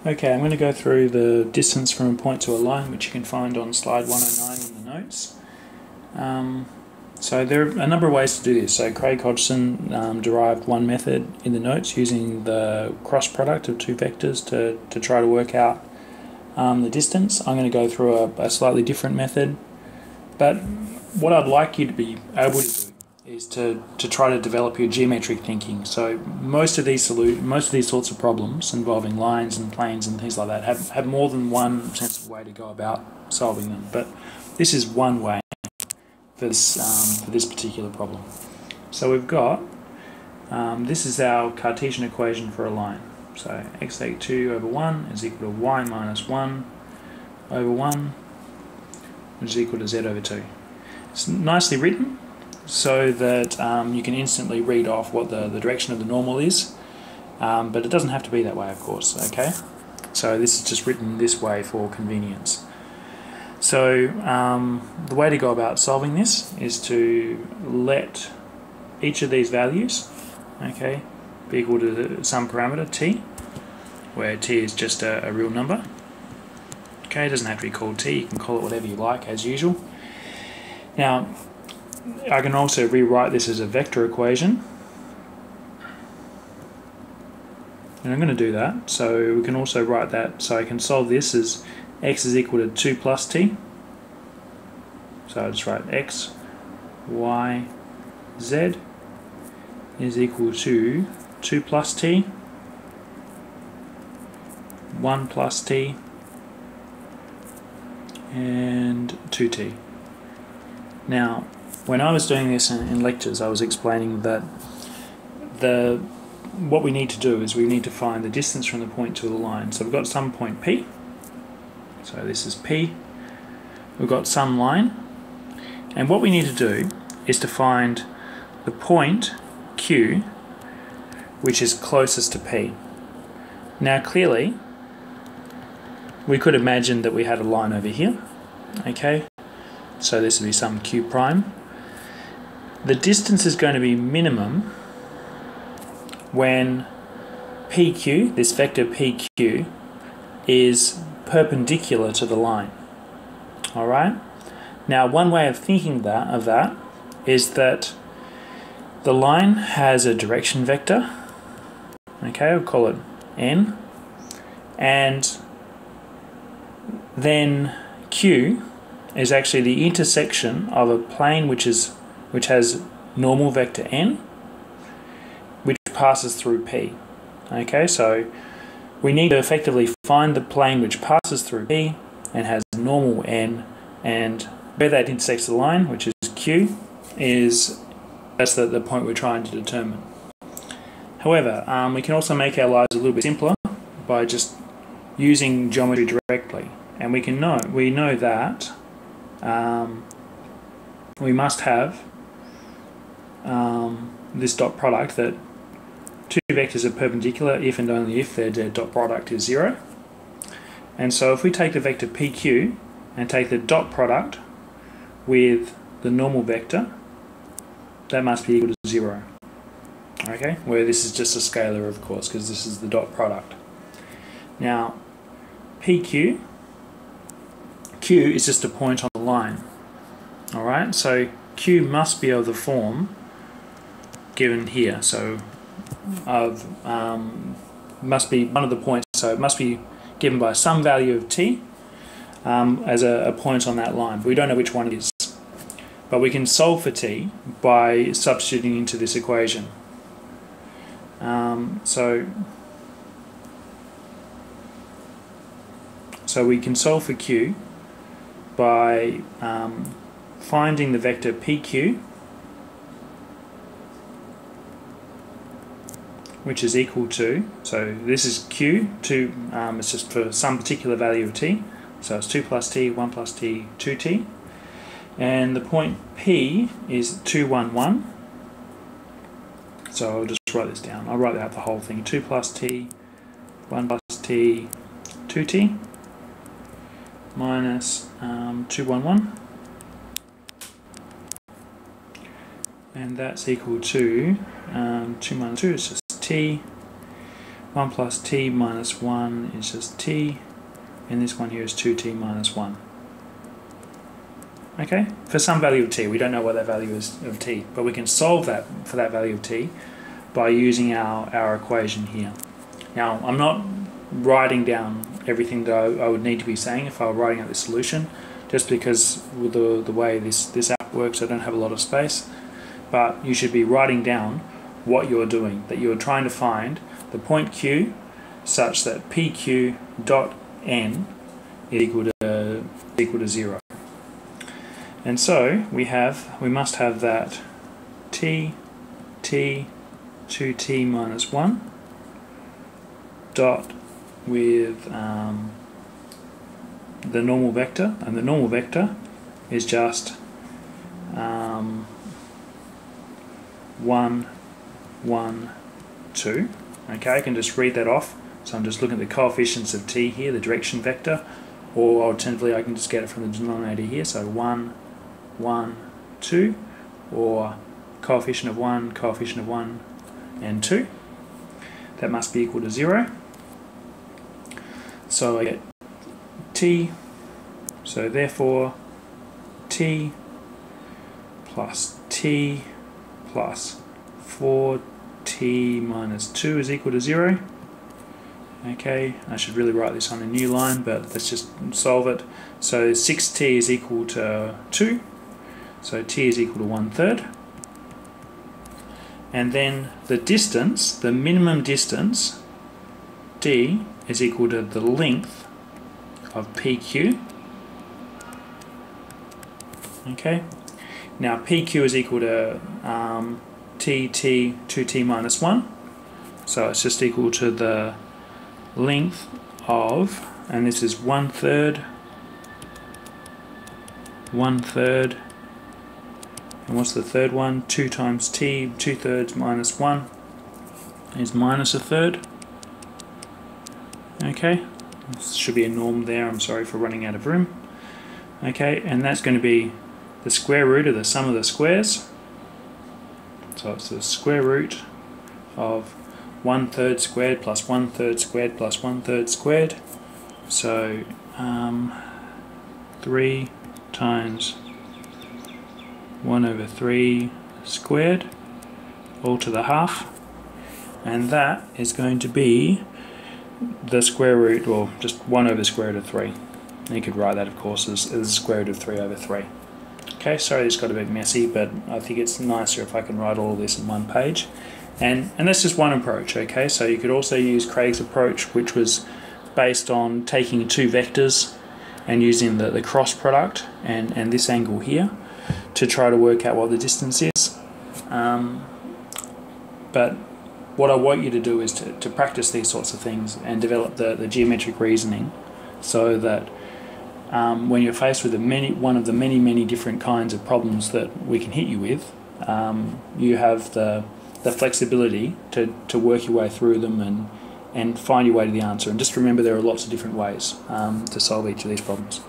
Okay, I'm going to go through the distance from a point to a line, which you can find on slide 109 in the notes. So there are a number of ways to do this. So Craig Hodgson derived one method in the notes using the cross product of two vectors to try to work out the distance. I'm going to go through a slightly different method, but what I'd like you to be able to do is to try to develop your geometric thinking. So most of these sorts of problems involving lines and planes and things like that have more than one sensible way to go about solving them, but this is one way for this particular problem. So we've got this is our Cartesian equation for a line. So x take 2 over 1 is equal to y minus 1 over 1, which is equal to z over 2. It's nicely written so that you can instantly read off what the direction of the normal is, but it doesn't have to be that way, of course. Okay, so this is just written this way for convenience. So the way to go about solving this is to let each of these values, okay, be equal to some parameter t, where t is just a real number. Okay, it doesn't have to be called t, you can call it whatever you like as usual. Now, I can also rewrite this as a vector equation, and I'm going to do that. So we can also write that, so I can solve this as x is equal to 2 plus t. So I'll just write x, y, z is equal to 2 plus t, 1 plus t, and 2t. Now, when I was doing this in lectures, I was explaining that what we need to do is we need to find the distance from the point to the line. So we've got some point P, so this is P, we've got some line, and what we need to do is to find the point Q which is closest to P. Now clearly, we could imagine that we had a line over here, okay, so this would be some Q prime. The distance is going to be minimum when PQ, this vector PQ, is perpendicular to the line. Alright? Now one way of thinking of that is that the line has a direction vector, okay, we'll call it n, and then Q is actually the intersection of a plane which has normal vector n, which passes through P. Okay, so we need to effectively find the plane which passes through P and has normal n, and where that intersects the line, which is Q, that's the point we're trying to determine. However, we can also make our lives a little bit simpler by just using geometry directly, and we know that we must have this dot product, that two vectors are perpendicular if and only if their dot product is 0. And so if we take the vector PQ and take the dot product with the normal vector, that must be equal to 0. Okay, where this is just a scalar, of course, because this is the dot product. Now, PQ, Q is just a point on the line. Alright, so Q must be of the form given here, so must be one of the points, so it must be given by some value of t as a point on that line. But we don't know which one it is. But we can solve for t by substituting into this equation. So we can solve for q by finding the vector PQ, which is equal to, so this is q, it's just for some particular value of t, so it's 2 plus t, 1 plus t, 2t, and the point P is 2, 1, 1, so I'll just write this down, I'll write out the whole thing, 2 plus t, 1 plus t, 2t, minus 2, 1, 1, and that's equal to 2 minus 2 is just t, 1 plus t minus 1 is just t, and this one here is 2t minus 1. Okay, for some value of t, we don't know what that value is of t, but we can solve that for that value of t by using our equation here. Now, I'm not writing down everything that I would need to be saying if I were writing out this solution, just because with the way this app works, I don't have a lot of space. But you should be writing down what you're doing, that you're trying to find the point Q such that PQ dot N is equal to 0. And so we must have that T 2t minus 1 dot with the normal vector, and the normal vector is just 1, 1, 2. Okay, I can just read that off. So I'm just looking at the coefficients of t here, the direction vector, or alternatively I can just get it from the denominator here. So 1, 1, 2, or coefficient of 1, and 2. That must be equal to 0. So I get t, so therefore t plus 4t minus 2 is equal to 0. Okay, I should really write this on a new line, but let's just solve it. So 6t is equal to 2, so t is equal to 1/3. And then the distance, the minimum distance, d, is equal to the length of PQ. Okay, now PQ is equal to t 2t minus 1, so it's just equal to the length of, and this is 1/3, and what's the third one? 2 times t, 2/3 minus 1 is minus 1/3. Okay, this should be a norm there, I'm sorry for running out of room. Okay, and that's going to be the square root of the sum of the squares. So it's the square root of 1/3 squared plus 1/3 squared plus 1/3 squared. So 3 times 1/3 squared, all to the half, and that is going to be the square root, or just 1/square root of 3. And you could write that, of course, as the square root of 3/3. Okay, sorry this got a bit messy, but I think it's nicer if I can write all of this in one page. And that's just one approach, okay? So you could also use Craig's approach, which was based on taking two vectors and using the cross product and this angle here to try to work out what the distance is. But what I want you to do is to practice these sorts of things and develop the geometric reasoning, so that when you're faced with one of the many different kinds of problems that we can hit you with, you have the flexibility to work your way through them and find your way to the answer. And just remember, there are lots of different ways to solve each of these problems.